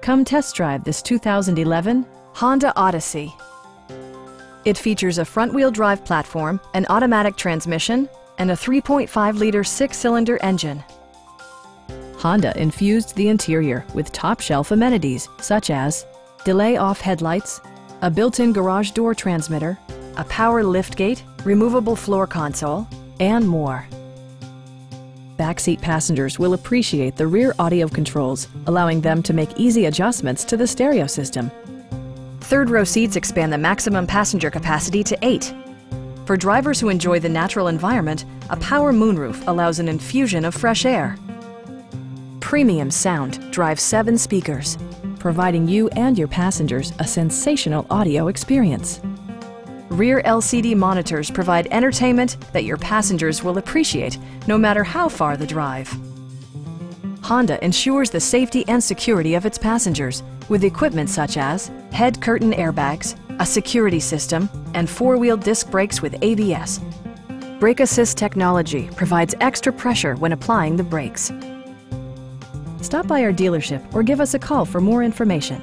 Come test drive this 2011 Honda Odyssey. It features a front-wheel drive platform, an automatic transmission, and a 3.5-liter six-cylinder engine. Honda infused the interior with top-shelf amenities such as delay-off headlights, a built-in garage door transmitter, a power liftgate, removable floor console, and more. Backseat passengers will appreciate the rear audio controls, allowing them to make easy adjustments to the stereo system. Third-row seats expand the maximum passenger capacity to 8. For drivers who enjoy the natural environment, a power moonroof allows an infusion of fresh air. Premium sound drives 7 speakers, providing you and your passengers a sensational audio experience. Rear LCD monitors provide entertainment that your passengers will appreciate no matter how far the drive. Honda ensures the safety and security of its passengers with equipment such as head curtain airbags, a security system, and 4-wheel disc brakes with ABS. Brake Assist technology provides extra pressure when applying the brakes. Stop by our dealership or give us a call for more information.